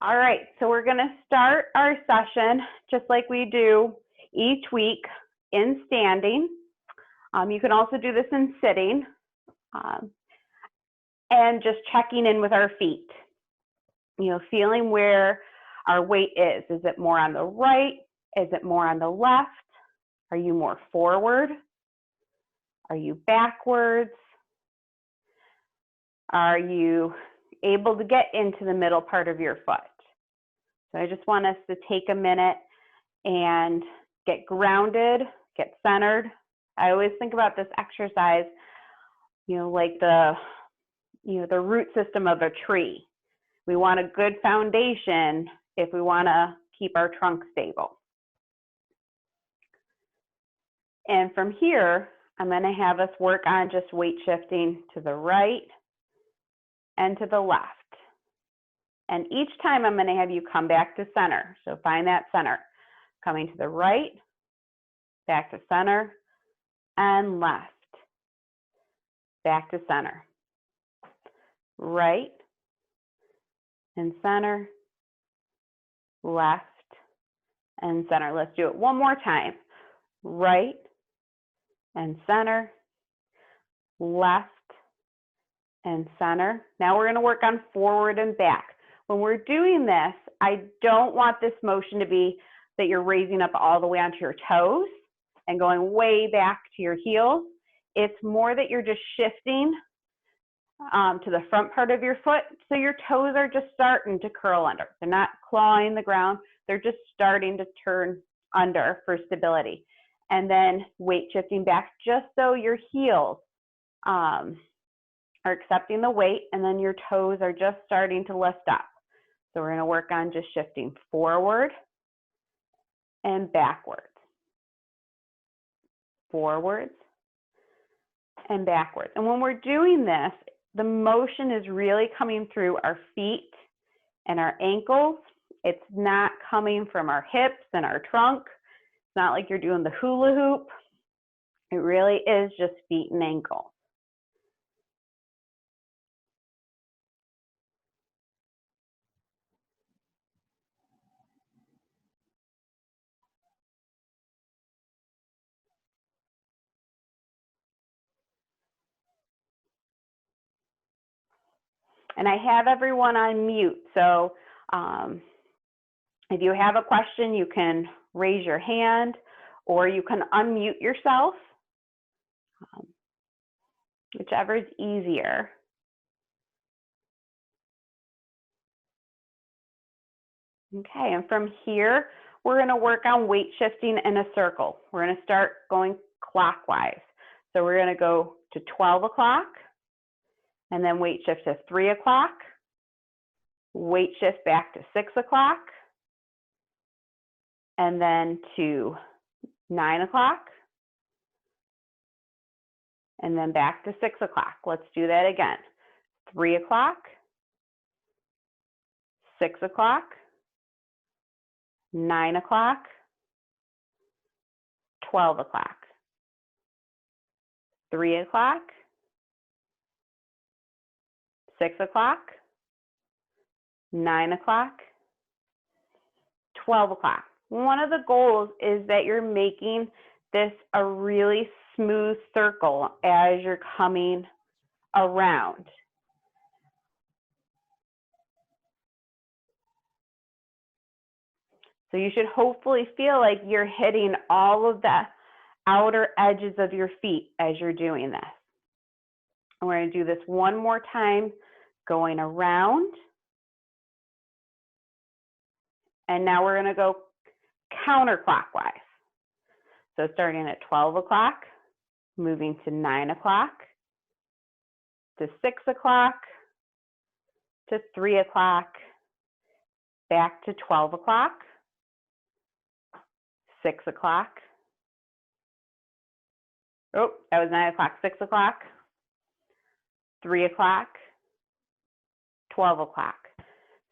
All right, so we're going to start our session just like we do each week in standing. You can also do this in sitting and just checking in with our feet. You know, feeling where our weight is. Is it more on the right? Is it more on the left? Are you more forward? Are you backwards? Are you able to get into the middle part of your foot? So I just want us to take a minute and get grounded, get centered. I always think about this exercise, like the root system of a tree. We want a good foundation if we want to keep our trunk stable. And from here, I'm going to have us work on just weight shifting to the right and to the left. And each time I'm going to have you come back to center. So find that center. Coming to the right, back to center, and left. Back to center. Right and center, left and center. Let's do it one more time. Right and center, left and center. Now we're going to work on forward and back. When we're doing this, I don't want this motion to be that you're raising up all the way onto your toes and going way back to your heels. It's more that you're just shifting to the front part of your foot, so your toes are just starting to curl under. They're not clawing the ground, they're just starting to turn under for stability. And then weight shifting back just so your heels are accepting the weight, and then your toes are just starting to lift up. So we're going to work on just shifting forward and backwards. Forwards and backwards. And when we're doing this, the motion is really coming through our feet and our ankles. It's not coming from our hips and our trunk. It's not like you're doing the hula hoop. It really is just feet and ankles. And I have everyone on mute, so if you have a question, you can raise your hand or you can unmute yourself, whichever is easier. Okay, and from here, we're going to work on weight shifting in a circle. We're going to start going clockwise. So we're going to go to 12 o'clock, and then weight shift to 3 o'clock, weight shift back to 6 o'clock, and then to 9 o'clock, and then back to 6 o'clock. Let's do that again. 3 o'clock, 6 o'clock, 9 o'clock, 12 o'clock, 3 o'clock, 6 o'clock, 9 o'clock, 12 o'clock. One of the goals is that you're making this a really smooth circle as you're coming around. So you should hopefully feel like you're hitting all of the outer edges of your feet as you're doing this. And we're going to do this one more time, going around. And now we're going to go counterclockwise. So starting at 12 o'clock, moving to 9 o'clock, to 6 o'clock, to 3 o'clock, back to 12 o'clock, 6 o'clock. Oh, that was 9 o'clock, 6 o'clock, 3 o'clock, 12 o'clock.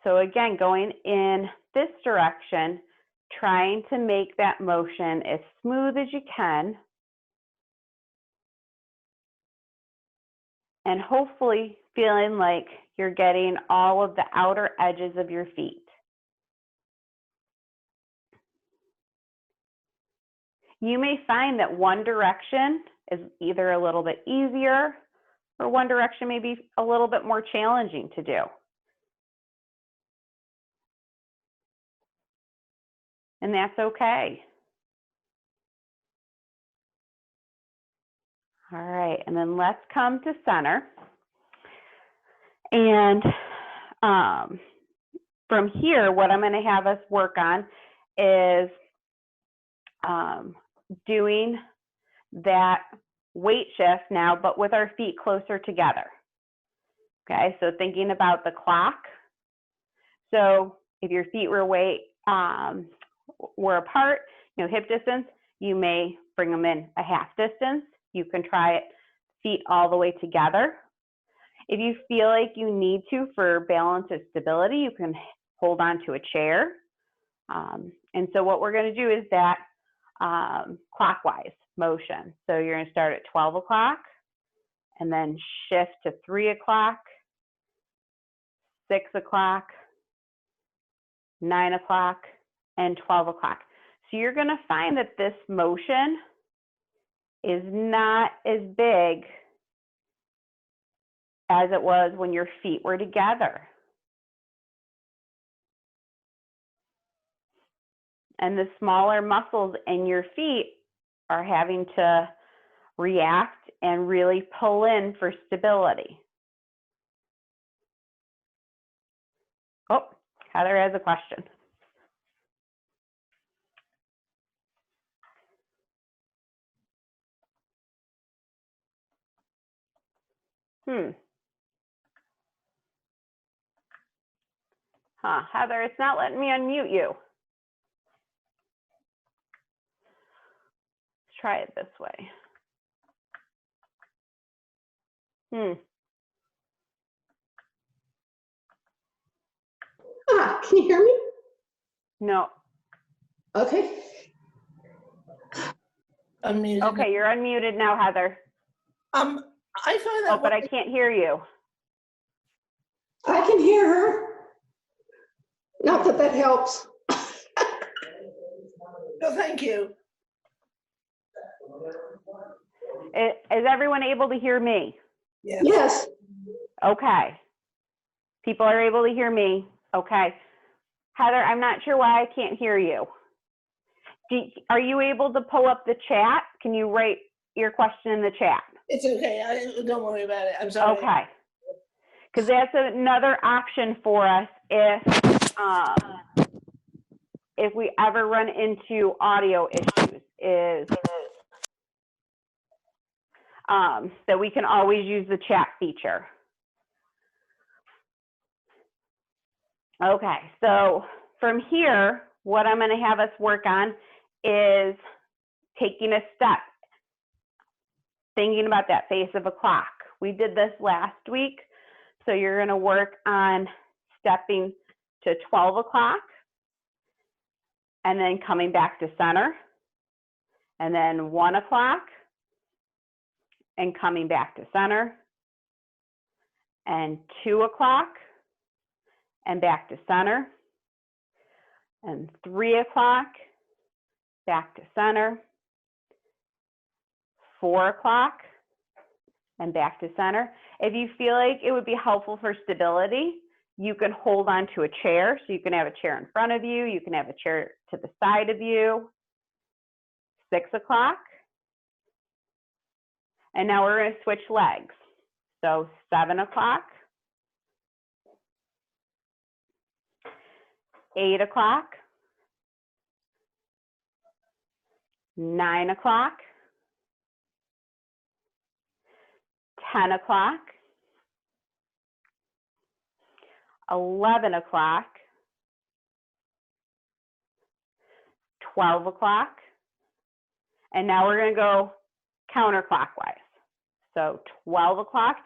So again, going in this direction, trying to make that motion as smooth as you can, and hopefully feeling like you're getting all of the outer edges of your feet. You may find that one direction is either a little bit easier or one direction may be a little bit more challenging to do. And that's okay. All right, and then let's come to center. And from here, what I'm going to have us work on is doing that weight shift now, but with our feet closer together. Okay, so thinking about the clock. So if your feet were apart, hip distance, you may bring them in a half distance. You can try it feet all the way together. If you feel like you need to for balance or stability, you can hold on to a chair. And so what we're going to do is that clockwise motion. So you're going to start at 12 o'clock and then shift to 3 o'clock, 6 o'clock, 9 o'clock, and 12 o'clock. So you're going to find that this motion is not as big as it was when your feet were together. And the smaller muscles in your feet are having to react and really pull in for stability. Oh, Heather has a question. Heather, it's not letting me unmute you. Let's try it this way. Can you hear me? No. Okay. Unmuted. Okay, you're unmuted now, Heather. I find that. Oh, but I can't hear you. I can hear her. Not that that helps. No, thank you. Is everyone able to hear me? Yes. Yes. Okay. People are able to hear me. Okay. Heather, I'm not sure why I can't hear you. Are you able to pull up the chat? Can you write your question in the chat? It's okay. Don't worry about it. I'm sorry. Okay. Because that's another option for us if we ever run into audio issues, is that we can always use the chat feature. Okay, so from here, what I'm going to have us work on is taking a step, thinking about that face of a clock. We did this last week, so you're going to work on stepping to 12 o'clock and then coming back to center, and then 1 o'clock and coming back to center, and 2 o'clock and back to center, and 3 o'clock, back to center, 4 o'clock, and back to center. If you feel like it would be helpful for stability, you can hold on to a chair. So you can have a chair in front of you, you can have a chair to the side of you. 6 o'clock. And now we're going to switch legs. So 7 o'clock, 8 o'clock, 9 o'clock, 10 o'clock, 11 o'clock, 12 o'clock, and now we're going to go counterclockwise. So 12 o'clock,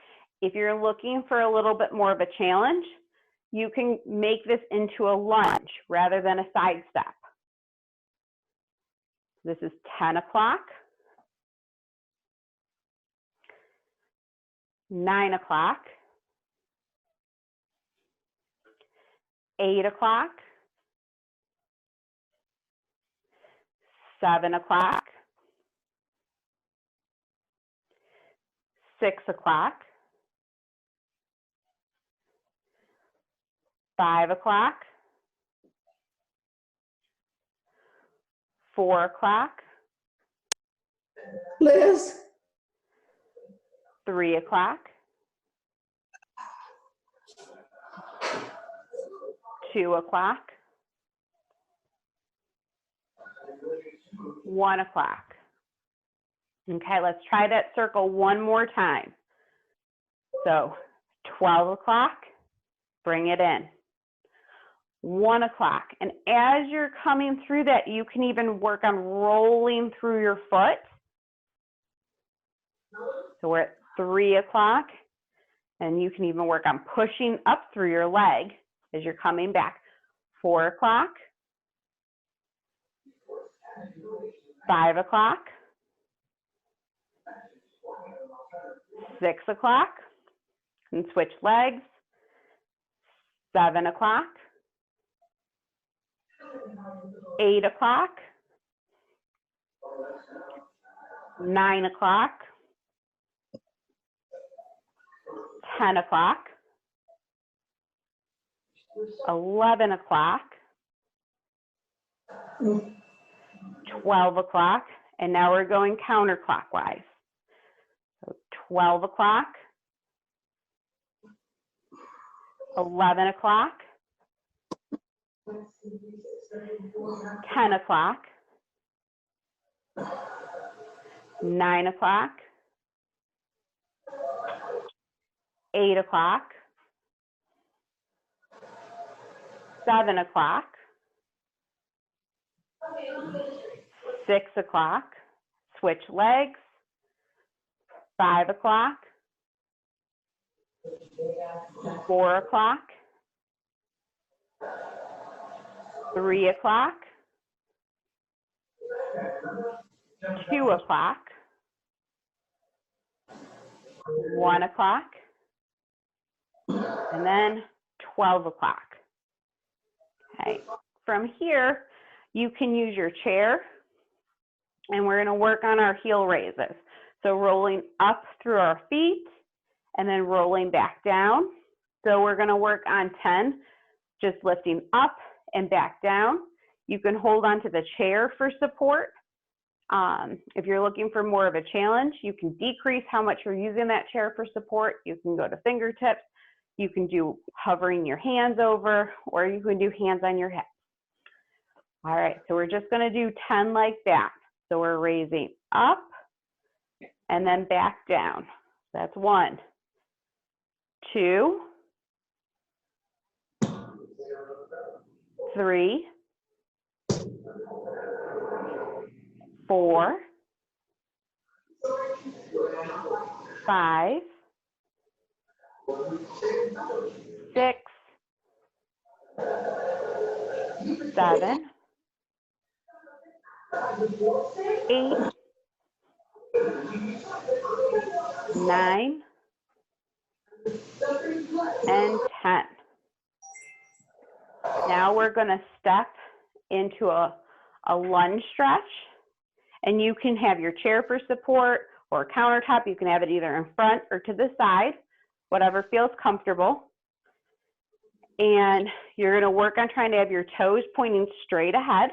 if you're looking for a little bit more of a challenge, you can make this into a lunge rather than a side step. This is 10 o'clock, 9 o'clock, 8 o'clock, 7 o'clock, 6 o'clock, 5 o'clock, 4 o'clock, Liz, 3 o'clock, 2 o'clock, 1 o'clock. Okay, let's try that circle one more time. So 12 o'clock, bring it in. 1 o'clock. And as you're coming through that, you can even work on rolling through your foot. So we're at 3 o'clock, and you can even work on pushing up through your leg as you're coming back. 4 o'clock, 5 o'clock, 6 o'clock, and switch legs. 7 o'clock, 8 o'clock, 9 o'clock, 10 o'clock, 11 o'clock, 12 o'clock, and now we're going counterclockwise. So 12 o'clock, 11 o'clock, 10 o'clock, 9 o'clock, 8 o'clock, 7 o'clock, 6 o'clock, switch legs, 5 o'clock, 4 o'clock, 3 o'clock, 2 o'clock, 1 o'clock, and then 12 o'clock. Okay, from here, you can use your chair, and we're gonna work on our heel raises. So rolling up through our feet, and then rolling back down. So we're gonna work on 10, just lifting up and back down. You can hold onto the chair for support. If you're looking for more of a challenge, you can decrease how much you're using that chair for support. You can go to fingertips. You can do hovering your hands over, or you can do hands on your hips. All right, so we're just gonna do 10 like that. So we're raising up and then back down. That's 1, 2, 3, 4, 5, 6, 7, 8, 9, and 10. Now we're going to step into a lunge stretch, and you can have your chair for support or a countertop. You can have it either in front or to the side, whatever feels comfortable. And you're going to work on trying to have your toes pointing straight ahead.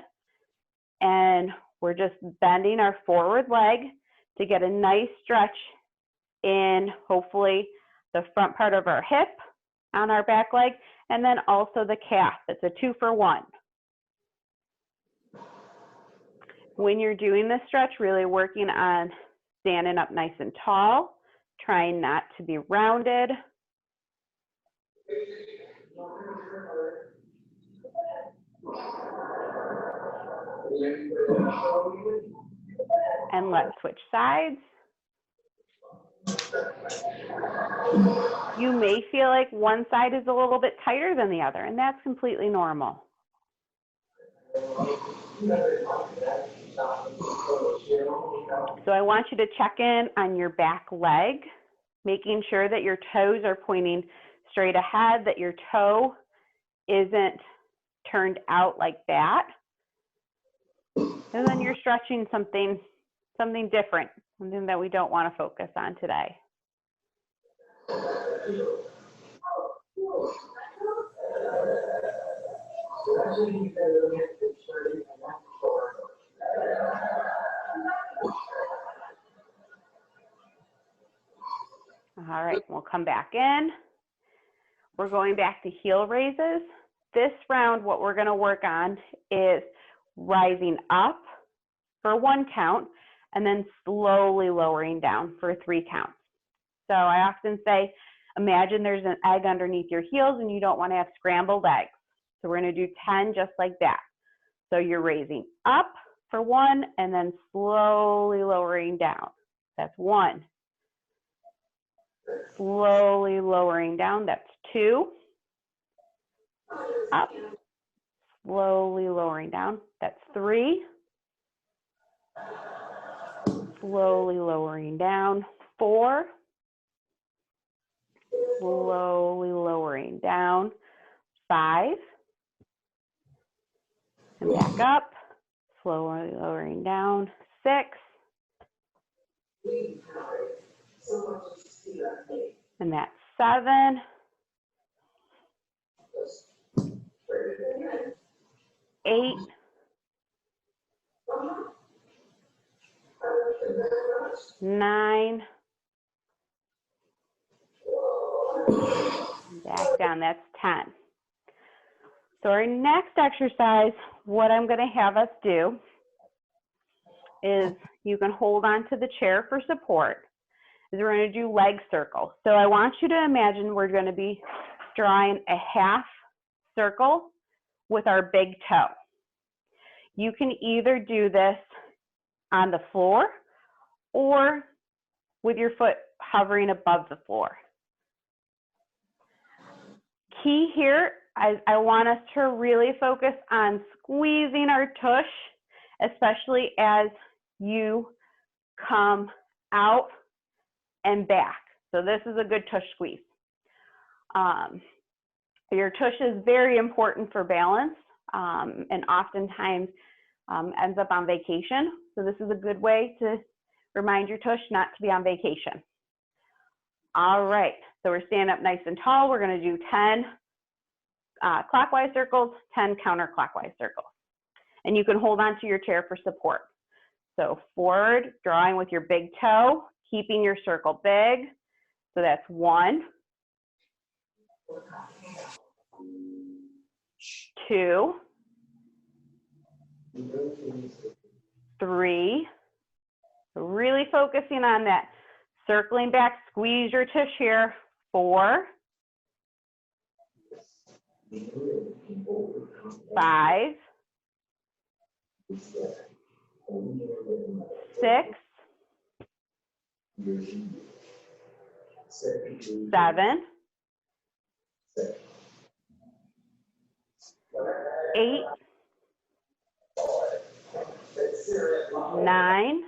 And we're just bending our forward leg to get a nice stretch in, hopefully, the front part of our hip on our back leg, and then also the calf. It's a 2-for-1. When you're doing this stretch, really working on standing up nice and tall, trying not to be rounded. And let's switch sides. You may feel like one side is a little bit tighter than the other, and that's completely normal. So I want you to check in on your back leg, making sure that your toes are pointing straight ahead, that your toe isn't turned out like that. And then you're stretching something different, something that we don't want to focus on today. All right, we'll come back in. We're going back to heel raises. This round, what we're going to work on is rising up for 1 count and then slowly lowering down for 3 counts. So I often say, imagine there's an egg underneath your heels and you don't want to have scrambled eggs. So we're going to do 10 just like that. So you're raising up for 1 and then slowly lowering down. That's 1. Slowly lowering down, that's 2. Up, slowly lowering down, that's 3. Slowly lowering down, 4. Slowly lowering down, 5. And back up, slowly lowering down, 6. And that's 7. 8. 9. Back down, that's 10. So our next exercise, what I'm going to have us do is you can hold on to the chair for support. Is we're going to do leg circles. So I want you to imagine we're going to be drawing a half circle with our big toe. You can either do this on the floor or with your foot hovering above the floor. Key here, I want us to really focus on squeezing our tush, especially as you come out and back. So this is a good tush squeeze. Your tush is very important for balance and oftentimes ends up on vacation. So this is a good way to remind your tush not to be on vacation. All right, so we're standing up nice and tall. We're going to do 10 clockwise circles, 10 counterclockwise circles. And you can hold on to your chair for support. So forward, drawing with your big toe, keeping your circle big. So that's 1, 2, 3. So really focusing on that. Circling back, squeeze your tush here. 4, 5, 6, 7, 8, 9,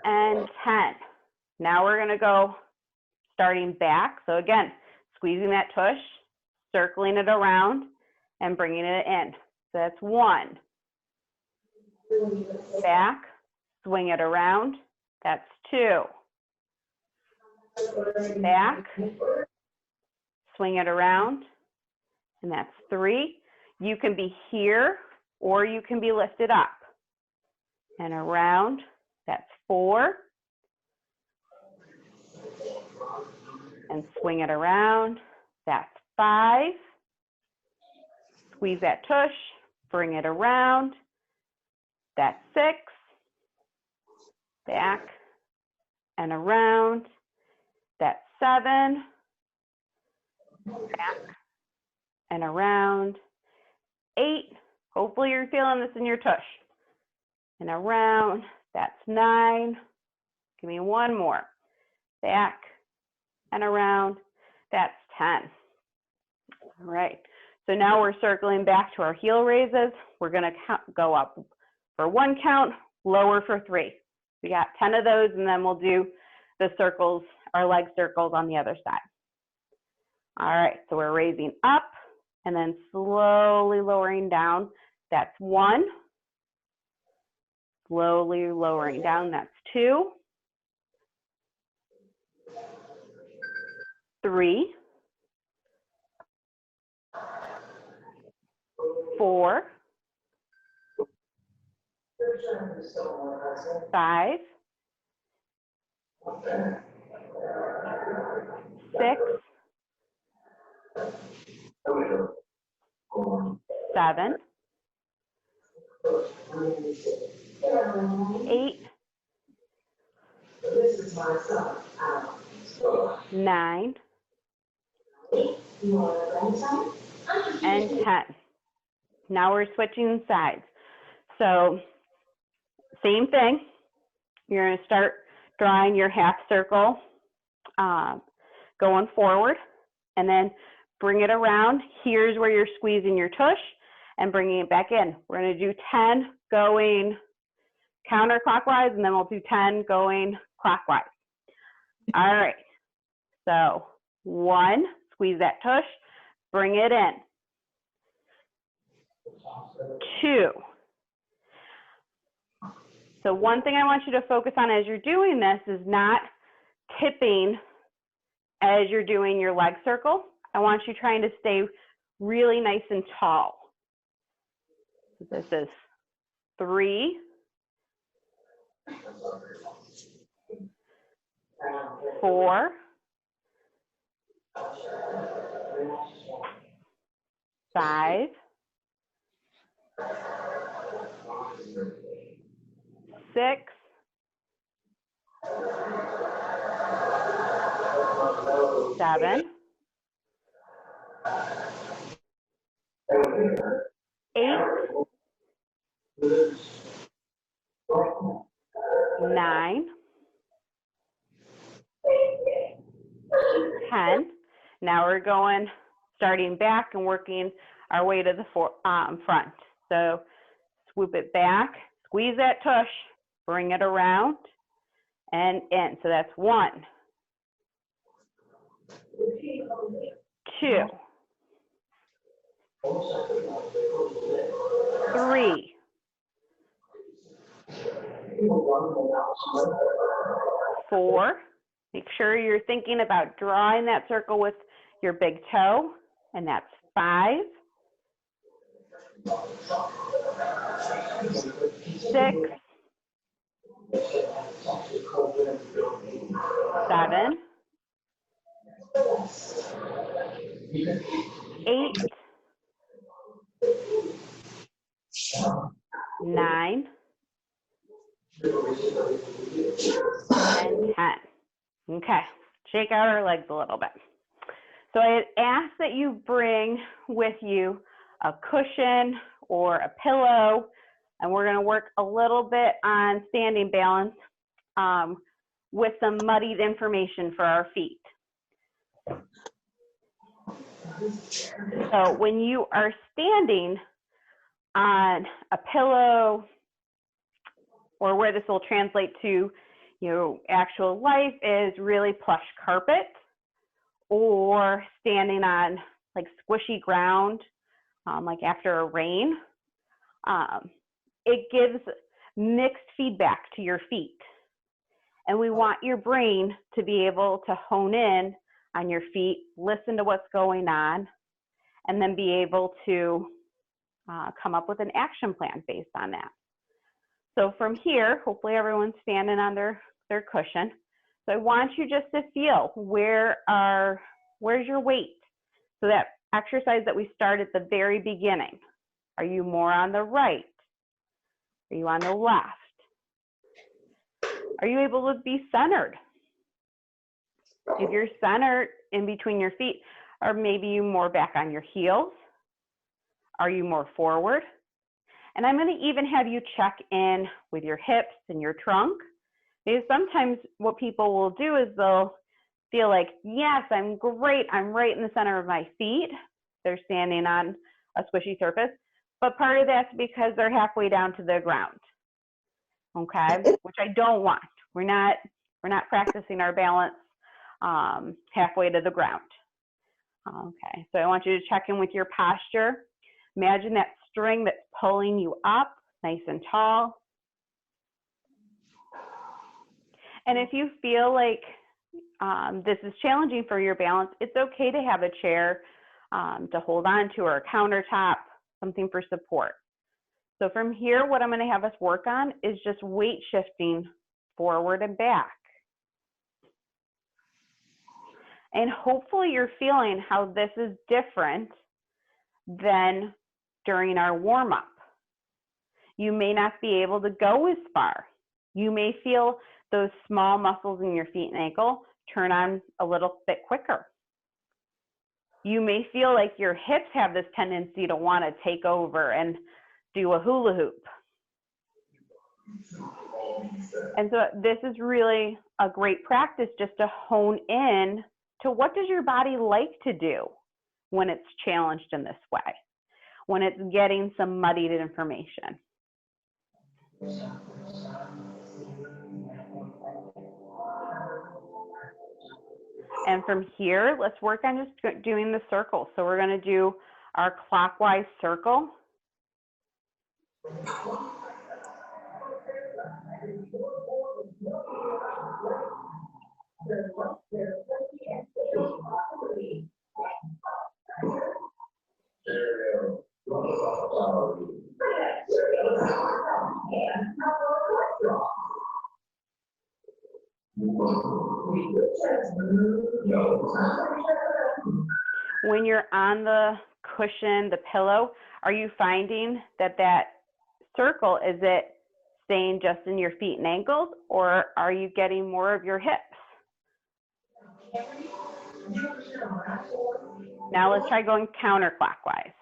and 10. Now we're going to go starting back. So again, squeezing that tush, circling it around, and bringing it in. So that's 1. Back, swing it around. That's 2. Back, swing it around, and that's 3. You can be here or you can be lifted up and around. That's 4. And swing it around. That's 5. Squeeze that tush, bring it around. That's 6. Back and around. That's 7. Back and around. 8. Hopefully you're feeling this in your tush. And around. That's 9. Give me 1 more. Back and around. That's 10. All right. So now we're circling back to our heel raises. We're going to go up for 1 count, lower for 3. We got 10 of those, and then we'll do the circles, our leg circles on the other side. All right, so we're raising up and then slowly lowering down. That's 1. Slowly lowering down, that's 2. 3, 4, 5, 6, 7, 8, 9, and 10. Now we're switching sides. So same thing. You're going to start drawing your half circle going forward, and then bring it around. Here's where you're squeezing your tush and bringing it back in. We're going to do 10 going counterclockwise, and then we'll do 10 going clockwise. All right. So 1, squeeze that tush, bring it in. 2. So one thing I want you to focus on as you're doing this is not tipping as you're doing your leg circle. I want you trying to stay really nice and tall. This is 3, 4, 5, 6, 7, 8, 9, 10. Now we're going, starting back and working our way to the front. So swoop it back, squeeze that tush, bring it around and in. So that's 1, 2, 3, 4. Make sure you're thinking about drawing that circle with your big toe, and that's 5, 6, 7, 8, 9, and 10. Okay, shake out our legs a little bit. So I ask that you bring with you a cushion or a pillow, and we're going to work a little bit on standing balance with some muddied information for our feet. So when you are standing on a pillow, or where this will translate to actual life, is really plush carpet, or standing on like squishy ground, like after a rain. It gives mixed feedback to your feet. And we want your brain to be able to hone in on your feet, listen to what's going on, and then be able to come up with an action plan based on that. So from here, hopefully everyone's standing on their cushion. So I want you just to feel where's your weight? So that exercise that we started at the very beginning. Are you more on the right? Are you on the left? Are you able to be centered? If you're centered in between your feet, or maybe you more back on your heels? Are you more forward? And I'm going to even have you check in with your hips and your trunk, because sometimes what people will do is they'll feel like, yes, I'm great, I'm right in the center of my feet. They're standing on a squishy surface, but part of that's because they're halfway down to the ground, okay? Which I don't want. We're not practicing our balance halfway to the ground. Okay, so I want you to check in with your posture. Imagine that string that's pulling you up nice and tall. And if you feel like this is challenging for your balance, it's okay to have a chair to hold on to, or a countertop, something for support. So from here, what I'm going to have us work on is just weight shifting forward and back. And hopefully you're feeling how this is different than during our warm-up. You may not be able to go as far. You may feel those small muscles in your feet and ankle turn on a little bit quicker. You may feel like your hips have this tendency to want to take over and do a hula hoop. And so this is really a great practice just to hone in to what does your body like to do when it's challenged in this way, when it's getting some muddied information. And from here, let's work on just doing the circle. So we're going to do our clockwise circle. When you're on the cushion, the pillow, are you finding that that circle, is it staying just in your feet and ankles, or are you getting more of your hips? Now let's try going counterclockwise.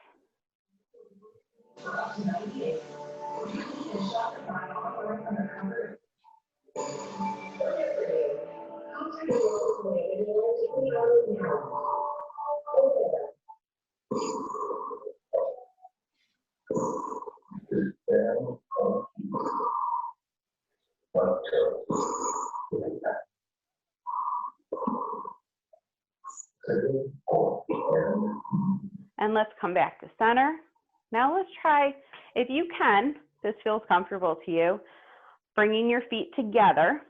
And let's come back to center. Now let's try, if you can, this feels comfortable to you, bringing your feet together.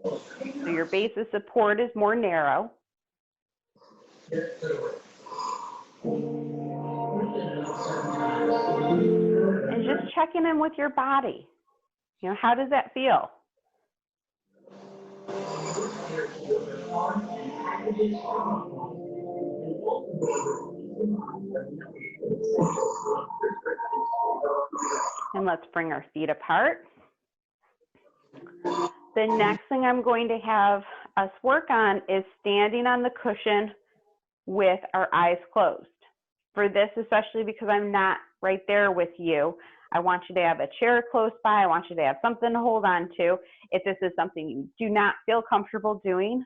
So your base of support is more narrow. And just checking in with your body. You know, how does that feel? And let's bring our feet apart. The next thing I'm going to have us work on is standing on the cushion with our eyes closed. For this, especially because I'm not right there with you, I want you to have a chair close by. I want you to have something to hold on to. If this is something you do not feel comfortable doing,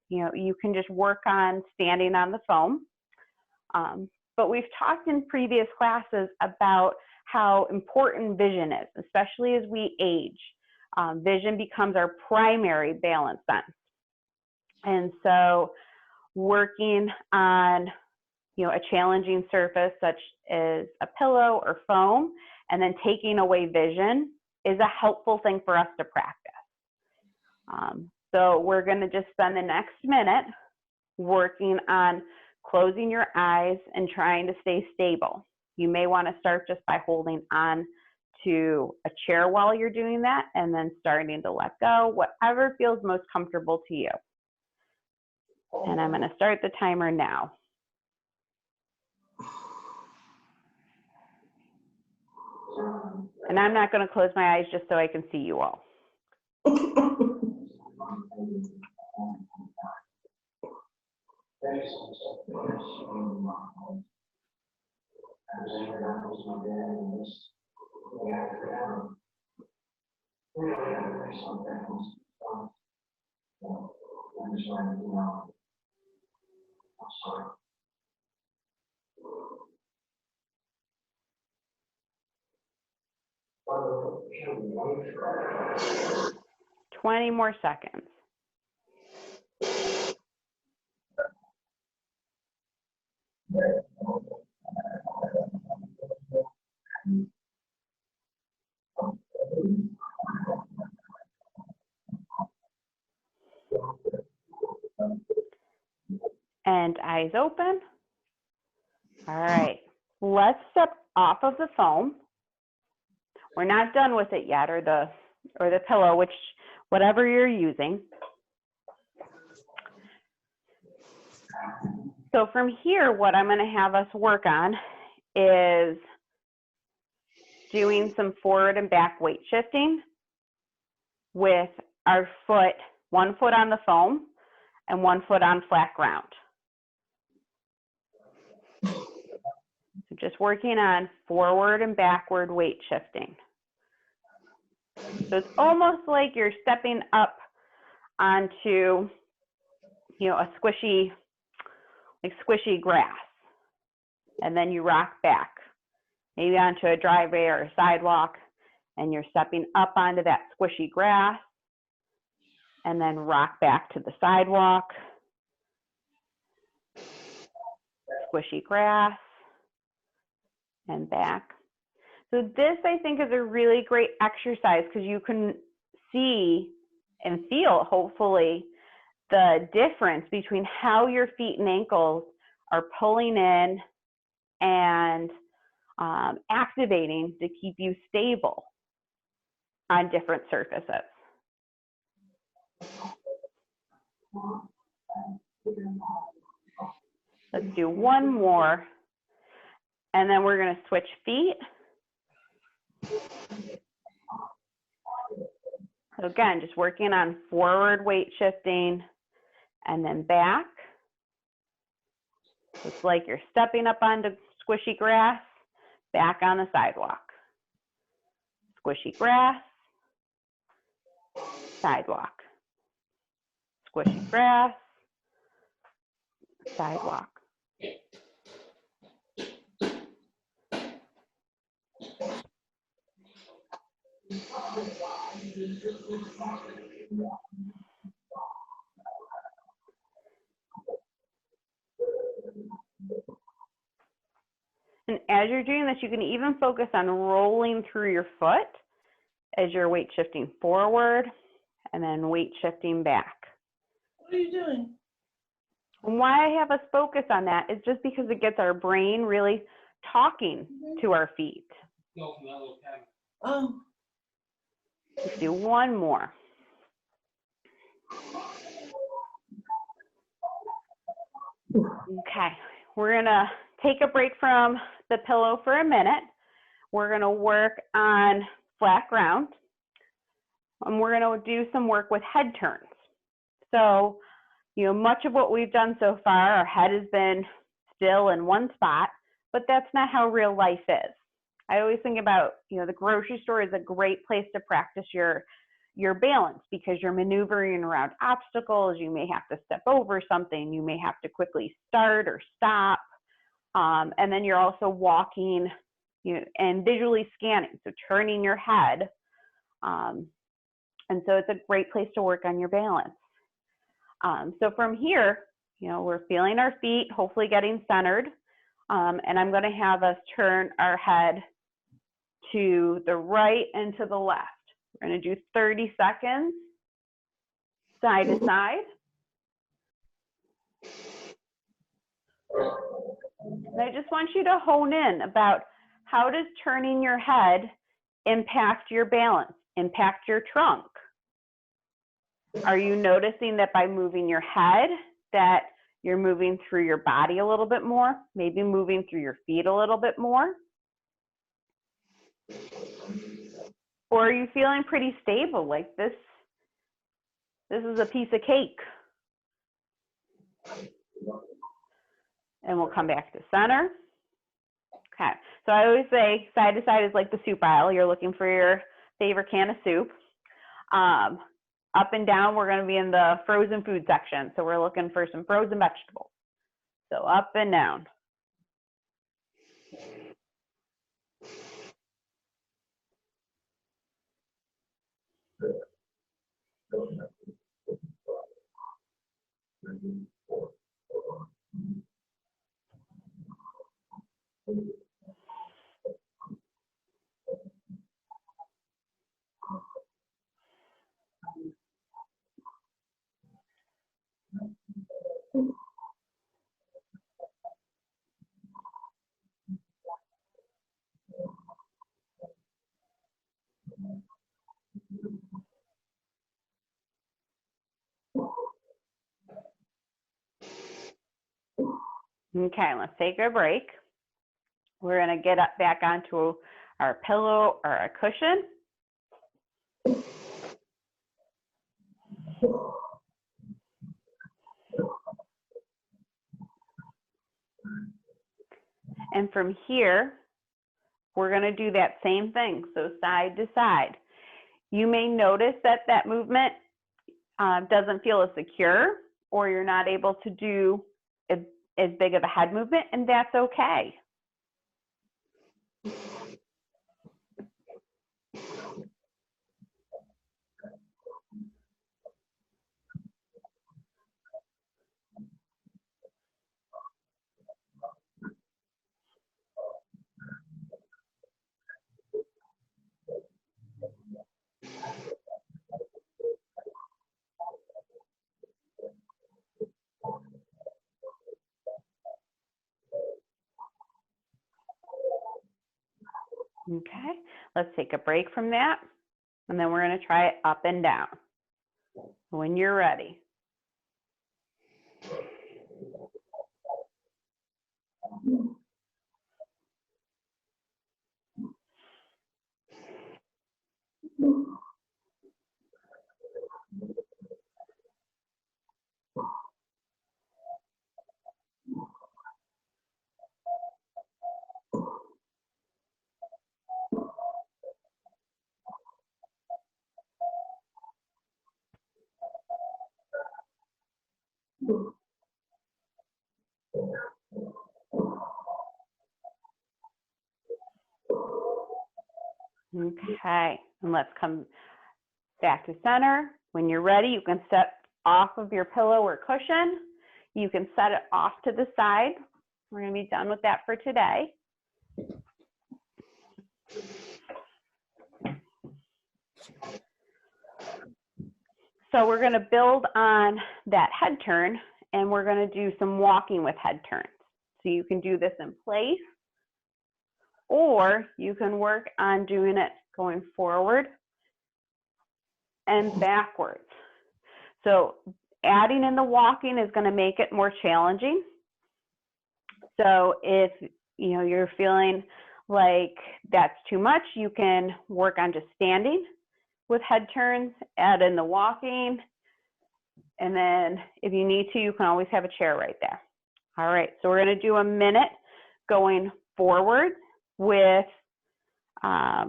you know, you can just work on standing on the foam. But we've talked in previous classes about how important vision is, especially as we age. Vision becomes our primary balance sense. And so working on, you know, a challenging surface such as a pillow or foam, and then taking away vision is a helpful thing for us to practice. So we're going to just spend the next minute working on closing your eyes and trying to stay stable. You may want to start just by holding on to a chair while you're doing that, and then starting to let go, whatever feels most comfortable to you. And I'm going to start the timer now. And I'm not going to close my eyes just so I can see you all. Twenty more seconds. and eyes open. All right, let's step off of the foam. We're not done with it yet, or the pillow, whatever you're using. So from here, what I'm going to have us work on is doing some forward and back weight shifting with our foot, 1 foot on the foam and 1 foot on flat ground. So just working on forward and backward weight shifting. So it's almost like you're stepping up onto, a squishy grass, and then you rock back, maybe onto a driveway or a sidewalk, and you're stepping up onto that squishy grass, and then rock back to the sidewalk, squishy grass, and back. So this, I think, is a really great exercise because you can see and feel, hopefully, the difference between how your feet and ankles are pulling in and activating to keep you stable on different surfaces. Let's do one more, and then we're going to switch feet. So again, just working on forward weight shifting and then back. It's like you're stepping up onto squishy grass, back on the sidewalk. Squishy grass, sidewalk. Squishy grass, sidewalk. And as you're doing this, you can even focus on rolling through your foot as you're weight shifting forward and then weight shifting back. What are you doing? And why I have us focus on that is just because it gets our brain really talking to our feet. Oh, Let's do one more. Okay, we're gonna take a break from the pillow for a minute. We're gonna work on flat ground, and we're gonna do some work with head turns. So, much of what we've done so far, our head has been still in one spot, but that's not how real life is. I always think about, the grocery store is a great place to practice your balance because you're maneuvering around obstacles. You may have to step over something. You may have to quickly start or stop. And then you're also walking, and visually scanning, so turning your head. And so it's a great place to work on your balance. So from here, we're feeling our feet, hopefully getting centered. And I'm going to have us turn our head to the right and to the left. We're going to do 30 seconds, side to side. And I just want you to hone in about how does turning your head impact your balance, impact your trunk? Are you noticing that by moving your head that you're moving through your body a little bit more, maybe moving through your feet a little bit more? Or are you feeling pretty stable, like this is a piece of cake? And we'll come back to center. Okay, so I always say side to side is like the soup aisle. You're looking for your favorite can of soup. Up and down, we're gonna be in the frozen food section. So we're looking for some frozen vegetables. So up and down. Okay, let's take a break. We're going to get up back onto our pillow or a cushion. And from here, we're going to do that same thing, so side to side. You may notice that that movement doesn't feel as secure, or you're not able to do as big of a head movement, and that's okay. Okay, let's take a break from that, and then we're going to try it up and down when you're ready. Okay, and let's come back to center. When you're ready, you can step off of your pillow or cushion. You can set it off to the side. We're going to be done with that for today. So we're going to build on that head turn, and we're going to do some walking with head turns. So you can do this in place, or you can work on doing it going forward and backwards. So adding in the walking is going to make it more challenging. So if you're feeling like that's too much, you can work on just standing with head turns, add in the walking, and then if you need to, you can always have a chair right there. All right, so we're going to do a minute going forward with a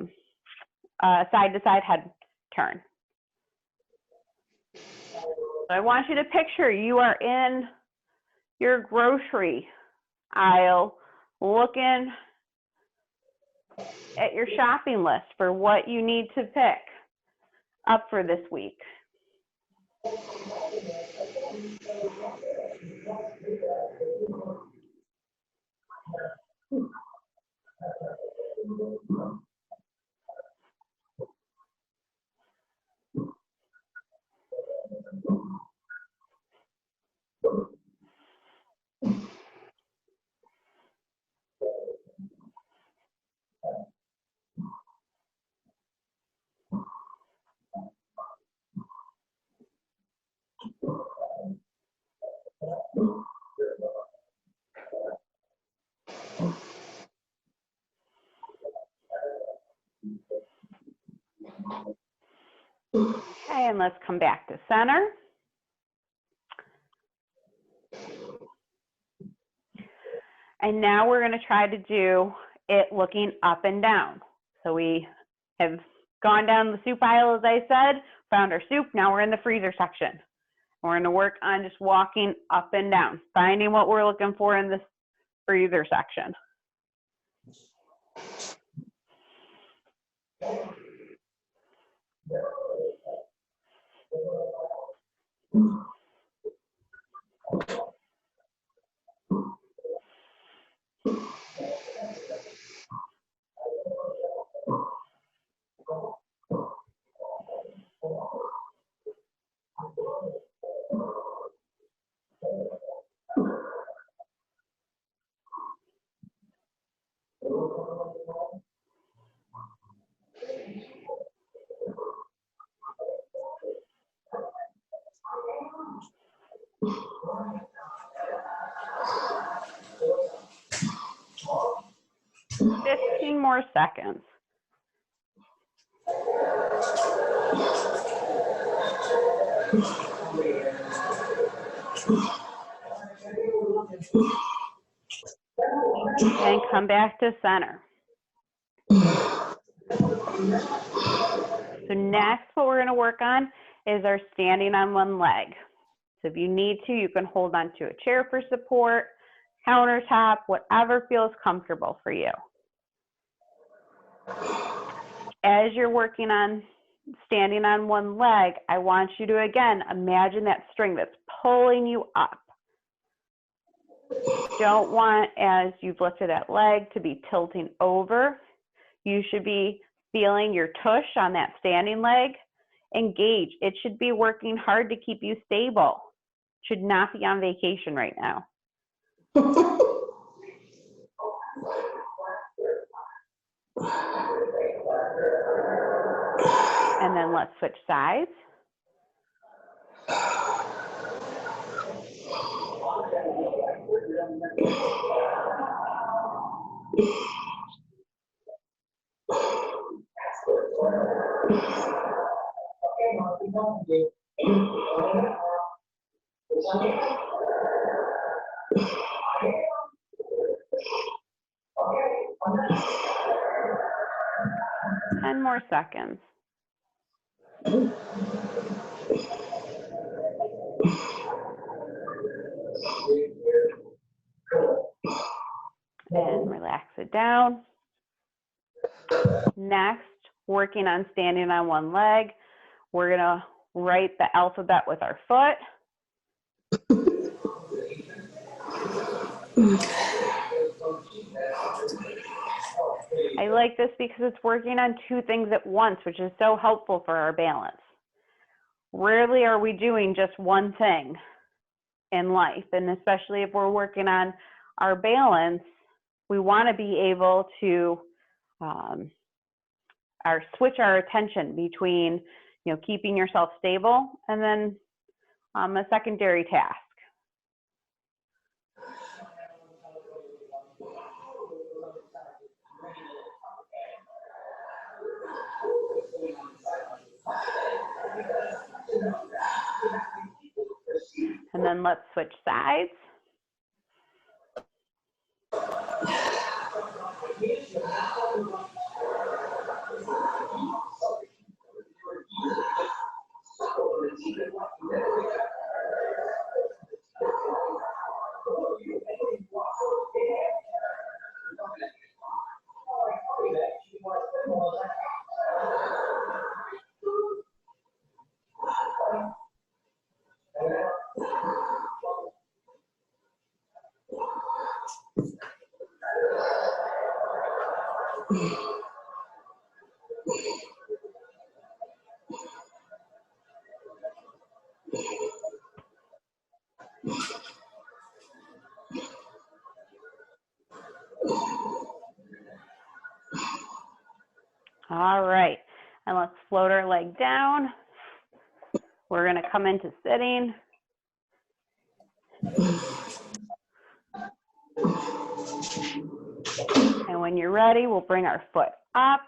side-to-side head turn. So I want you to picture you are in your grocery aisle looking at your shopping list for what you need to pick up for this week. Okay, and let's come back to center. And now we're going to try to do it looking up and down. So we have gone down the soup aisle, as I said, found our soup. Now we're in the freezer section. We're going to work on just walking up and down, finding what we're looking for in this freezer section. more seconds. And come back to center. So next, what we're going to work on is our standing on one leg. So if you need to, you can hold onto a chair for support, countertop, whatever feels comfortable for you. As you're working on standing on one leg, I want you to, again, imagine that string that's pulling you up. Don't want, as you've lifted that leg, to be tilting over. You should be feeling your tush on that standing leg engage. It should be working hard to keep you stable. Should not be on vacation right now. And then let's switch sides. Ten more seconds. And relax it down. Next, working on standing on one leg, we're gonna write the alphabet with our foot. I like this because it's working on two things at once, which is so helpful for our balance. Rarely are we doing just one thing in life, and especially if we're working on our balance, we want to be able to switch our attention between, keeping yourself stable and then a secondary task. And then let's switch sides. All right, and let's float our leg down. We're going to come into sitting. And when you're ready, we'll bring our foot up.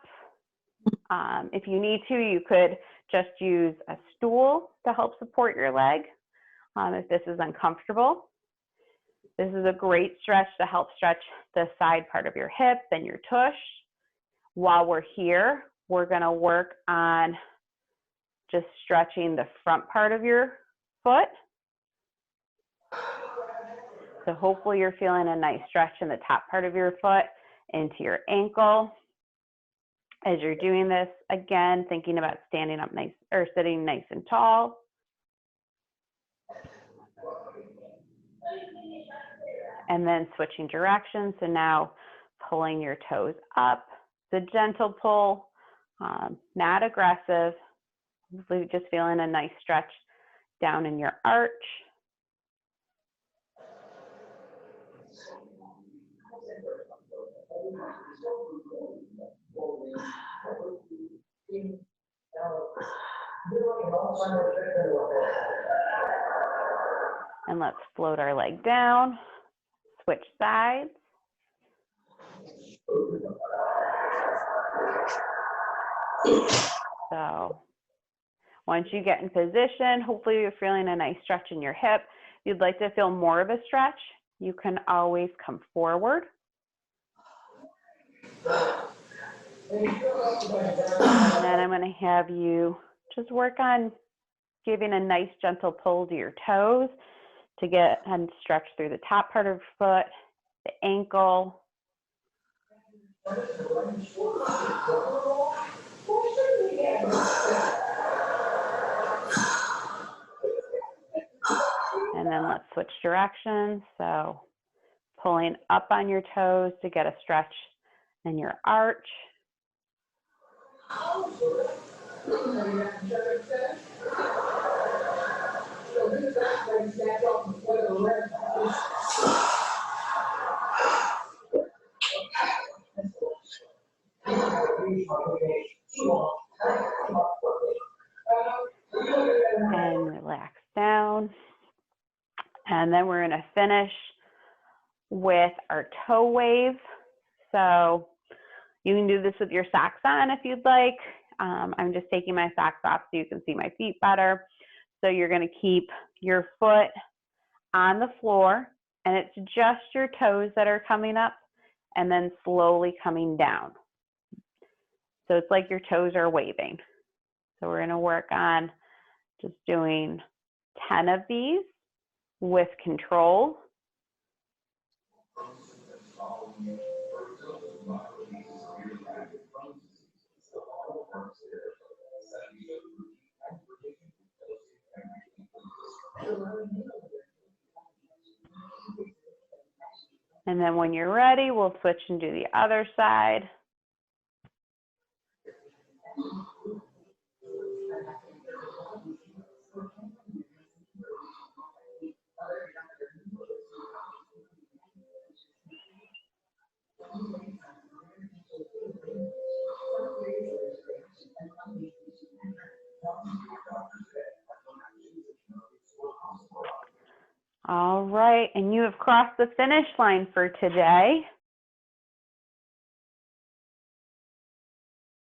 If you need to, you could just use a stool to help support your leg if this is uncomfortable. This is a great stretch to help stretch the side part of your hip and your tush. While we're here, we're going to work on just stretching the front part of your foot. So hopefully you're feeling a nice stretch in the top part of your foot into your ankle. As you're doing this, again, thinking about standing up nice or sitting nice and tall. And then switching directions. So now pulling your toes up. It's a gentle pull, not aggressive. Just feeling a nice stretch down in your arch. And let's float our leg down, switch sides. So once you get in position, hopefully you're feeling a nice stretch in your hip. If you'd like to feel more of a stretch, you can always come forward. And then I'm going to have you just work on giving a nice gentle pull to your toes to get and stretch through the top part of your foot, the ankle. And then let's switch directions. So pulling up on your toes to get a stretch in your arch. And relax down. And then we're going to finish with our toe wave. So you can do this with your socks on if you'd like. I'm just taking my socks off so you can see my feet better. So you're going to keep your foot on the floor, and it's just your toes that are coming up and then slowly coming down. So it's like your toes are waving. So we're going to work on just doing 10 of these with control. And then when you're ready, we'll switch and do the other side. All right, and you have crossed the finish line for today.